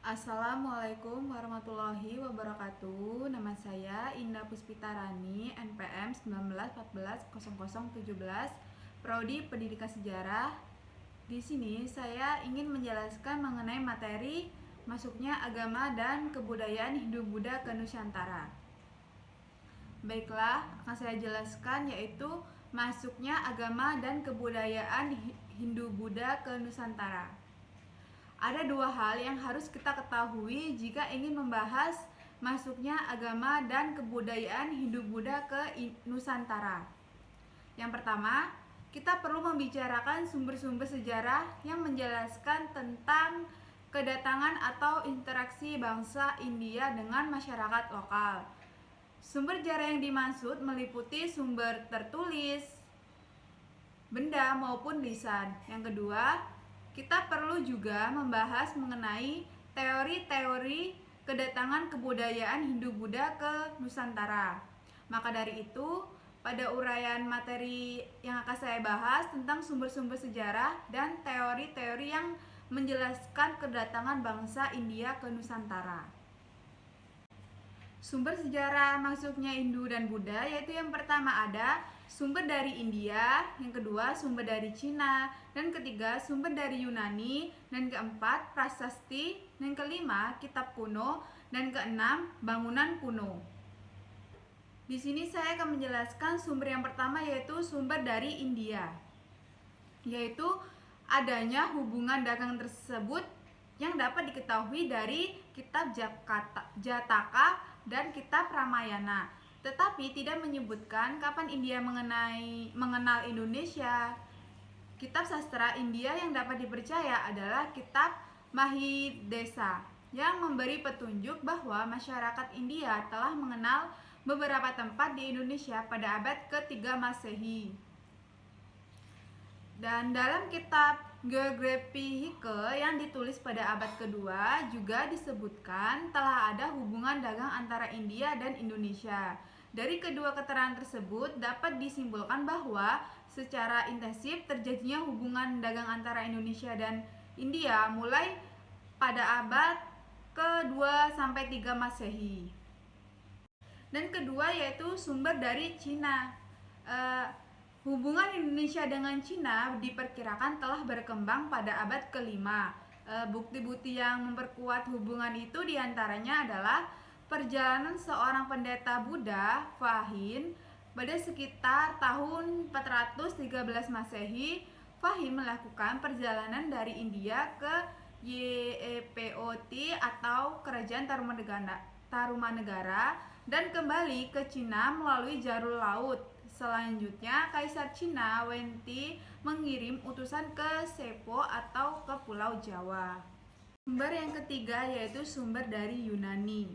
Assalamualaikum warahmatullahi wabarakatuh. Nama saya Indah Puspitarani, NPM 19140017, Prodi Pendidikan Sejarah. Di sini saya ingin menjelaskan mengenai materi masuknya agama dan kebudayaan Hindu-Buddha ke Nusantara. Baiklah, akan saya jelaskan yaitu masuknya agama dan kebudayaan Hindu-Buddha ke Nusantara. Ada dua hal yang harus kita ketahui jika ingin membahas masuknya agama dan kebudayaan Hindu-Buddha ke Nusantara. Yang pertama, kita perlu membicarakan sumber-sumber sejarah yang menjelaskan tentang kedatangan atau interaksi bangsa India dengan masyarakat lokal. Sumber sejarah yang dimaksud meliputi sumber tertulis, benda maupun lisan. Yang kedua, kita perlu juga membahas mengenai teori-teori kedatangan kebudayaan Hindu-Buddha ke Nusantara. Maka dari itu, pada uraian materi yang akan saya bahas tentang sumber-sumber sejarah dan teori-teori yang menjelaskan kedatangan bangsa India ke Nusantara. Sumber sejarah masuknya Hindu dan Buddha yaitu yang pertama ada sumber dari India, yang kedua sumber dari Cina, dan ketiga sumber dari Yunani, dan keempat prasasti, dan kelima kitab kuno, dan keenam bangunan kuno. Di sini saya akan menjelaskan sumber yang pertama yaitu sumber dari India, yaitu adanya hubungan dagang tersebut yang dapat diketahui dari kitab Jataka dan kitab Ramayana, tetapi tidak menyebutkan kapan India mengenal Indonesia. Kitab sastra India yang dapat dipercaya adalah kitab Mahidesa yang memberi petunjuk bahwa masyarakat India telah mengenal beberapa tempat di Indonesia pada abad ke-3 Masehi. Dan dalam kitab Geografi Hike yang ditulis pada abad kedua juga disebutkan telah ada hubungan dagang antara India dan Indonesia. Dari kedua keterangan tersebut dapat disimpulkan bahwa secara intensif terjadinya hubungan dagang antara Indonesia dan India mulai pada abad ke-2 sampai 3 Masehi. Dan kedua yaitu sumber dari Cina. Hubungan Indonesia dengan Cina diperkirakan telah berkembang pada abad ke-5. Bukti-bukti yang memperkuat hubungan itu diantaranya adalah perjalanan seorang pendeta Buddha, Fahin, pada sekitar tahun 413 Masehi. Fahin melakukan perjalanan dari India ke Yepot atau Kerajaan Tarumanegara dan kembali ke Cina melalui jalur laut. Selanjutnya, Kaisar Cina Wenti mengirim utusan ke Sepo atau ke Pulau Jawa. Sumber yang ketiga yaitu sumber dari Yunani.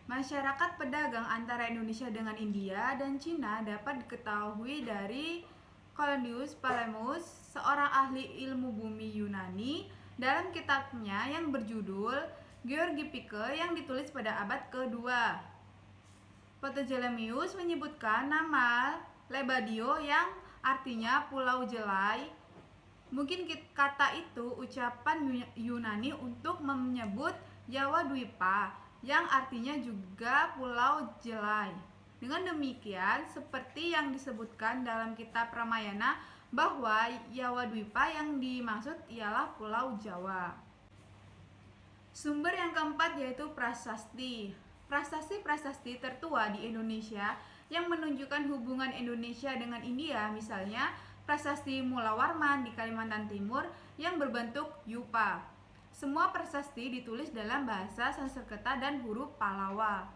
Masyarakat pedagang antara Indonesia dengan India dan Cina dapat diketahui dari Colonius Palemus, seorang ahli ilmu bumi Yunani, dalam kitabnya yang berjudul Georgipike yang ditulis pada abad ke-2. Ptolemaios menyebutkan nama Lebadio yang artinya Pulau Jelai. Mungkin kata itu ucapan Yunani untuk menyebut Jawa Dwipa yang artinya juga Pulau Jelai. Dengan demikian, seperti yang disebutkan dalam kitab Ramayana bahwa Jawa Dwipa yang dimaksud ialah Pulau Jawa. Sumber yang keempat yaitu prasasti. Prasasti-prasasti tertua di Indonesia yang menunjukkan hubungan Indonesia dengan India, misalnya prasasti Mulawarman di Kalimantan Timur yang berbentuk yupa. Semua prasasti ditulis dalam bahasa Sanskerta dan huruf Pallawa.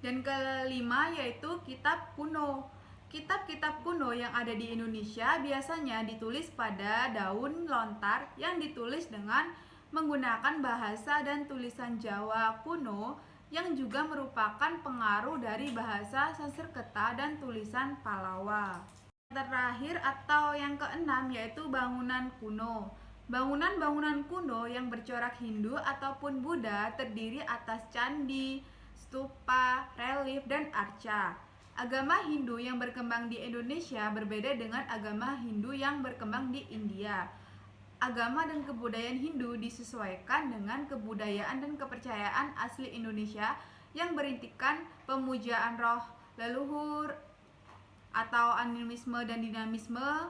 Dan kelima yaitu kitab kuno. Kitab-kitab kuno yang ada di Indonesia biasanya ditulis pada daun lontar yang ditulis dengan menggunakan bahasa dan tulisan Jawa kuno yang juga merupakan pengaruh dari bahasa Sanskerta dan tulisan Pallawa. Terakhir atau yang keenam yaitu bangunan kuno. Bangunan-bangunan kuno yang bercorak Hindu ataupun Buddha terdiri atas candi, stupa, relief, dan arca. Agama Hindu yang berkembang di Indonesia berbeda dengan agama Hindu yang berkembang di India. agama dan kebudayaan Hindu disesuaikan dengan kebudayaan dan kepercayaan asli Indonesia yang berintikan pemujaan roh leluhur atau animisme dan dinamisme.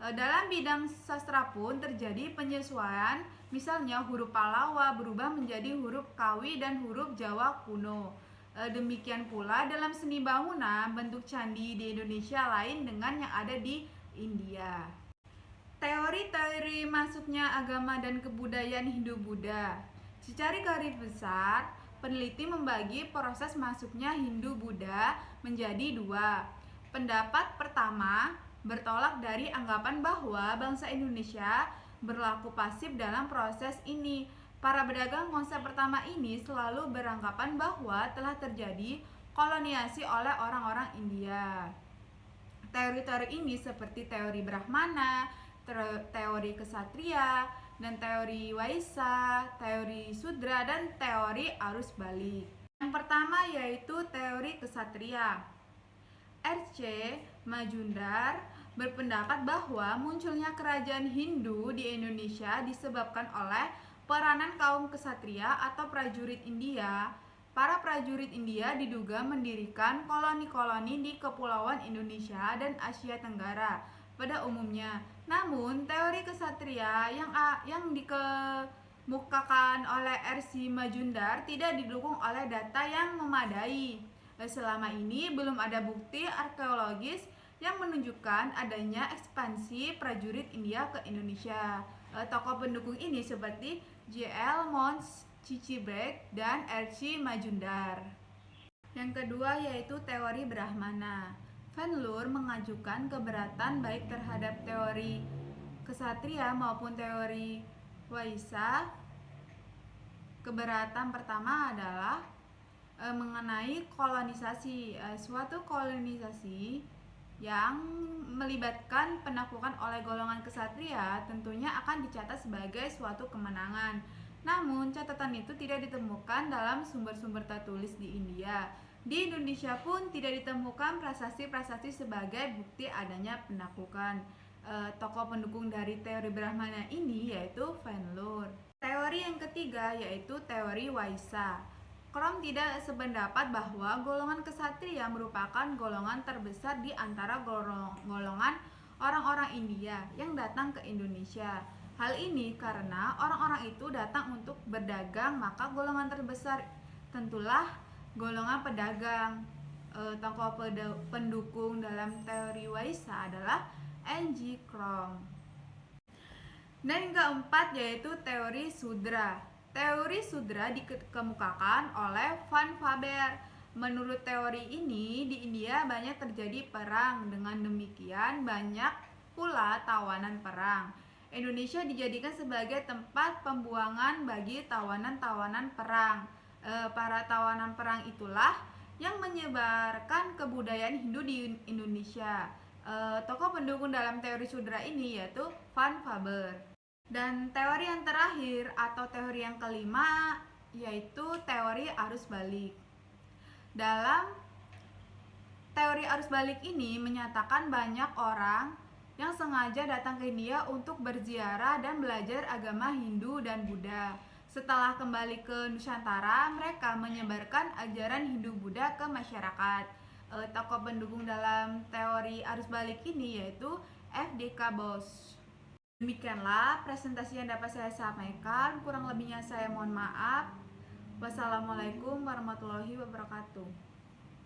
Dalam bidang sastra pun terjadi penyesuaian, misalnya huruf Pallawa berubah menjadi huruf Kawi dan huruf Jawa kuno. Demikian pula dalam seni bangunan, bentuk candi di Indonesia lain dengan yang ada di India. Teori-teori masuknya agama dan kebudayaan Hindu-Buddha. Secara garis besar, peneliti membagi proses masuknya Hindu-Buddha menjadi dua. Pendapat pertama bertolak dari anggapan bahwa bangsa Indonesia berlaku pasif dalam proses ini. Para pedagang konsep pertama ini selalu beranggapan bahwa telah terjadi koloniasi oleh orang-orang India. Teori-teori ini seperti teori Brahmana, teori kesatria, dan teori Waisa, teori Sudra, dan teori arus balik. Yang pertama yaitu teori kesatria. R.C. Majumdar berpendapat bahwa munculnya kerajaan Hindu di Indonesia disebabkan oleh peranan kaum kesatria atau prajurit India. Para prajurit India diduga mendirikan koloni-koloni di kepulauan Indonesia dan Asia Tenggara pada umumnya. Namun, teori kesatria yang dikemukakan oleh R.C. Majumdar tidak didukung oleh data yang memadai. Selama ini belum ada bukti arkeologis yang menunjukkan adanya ekspansi prajurit India ke Indonesia. Tokoh pendukung ini seperti J.L. Mons Cicibreg dan R.C. Majumdar. Yang kedua yaitu teori Brahmana. Van Loer mengajukan keberatan baik terhadap teori kesatria maupun teori Waisa. Keberatan pertama adalah mengenai kolonisasi. Suatu kolonisasi yang melibatkan penaklukan oleh golongan kesatria tentunya akan dicatat sebagai suatu kemenangan. Namun catatan itu tidak ditemukan dalam sumber-sumber tertulis di India. Di Indonesia pun tidak ditemukan prasasti-prasasti sebagai bukti adanya penaklukan. Tokoh pendukung dari teori Brahmana ini yaitu Van Loer. Teori yang ketiga yaitu teori Waisa. Krom tidak sependapat bahwa golongan kesatria merupakan golongan terbesar di antara golongan orang-orang India yang datang ke Indonesia. Hal ini karena orang-orang itu datang untuk berdagang, maka golongan terbesar tentulah golongan pedagang. Tokoh pendukung dalam teori Waisa adalah N.G. Krom. Dan keempat yaitu teori Sudra. Teori Sudra dikemukakan oleh Van Faber. Menurut teori ini, di India banyak terjadi perang. Dengan demikian, banyak pula tawanan perang. Indonesia dijadikan sebagai tempat pembuangan bagi tawanan-tawanan perang. Para tawanan perang itulah yang menyebarkan kebudayaan Hindu di Indonesia. Tokoh pendukung dalam teori Sudra ini yaitu Van Faber. Dan teori yang terakhir atau teori yang kelima yaitu teori arus balik. Dalam teori arus balik ini menyatakan banyak orang yang sengaja datang ke India untuk berziarah dan belajar agama Hindu dan Buddha. Setelah kembali ke Nusantara, mereka menyebarkan ajaran Hindu-Buddha ke masyarakat. Tokoh pendukung dalam teori arus balik ini yaitu F.D.K. Bose. Demikianlah presentasi yang dapat saya sampaikan. Kurang lebihnya saya mohon maaf. Wassalamualaikum warahmatullahi wabarakatuh.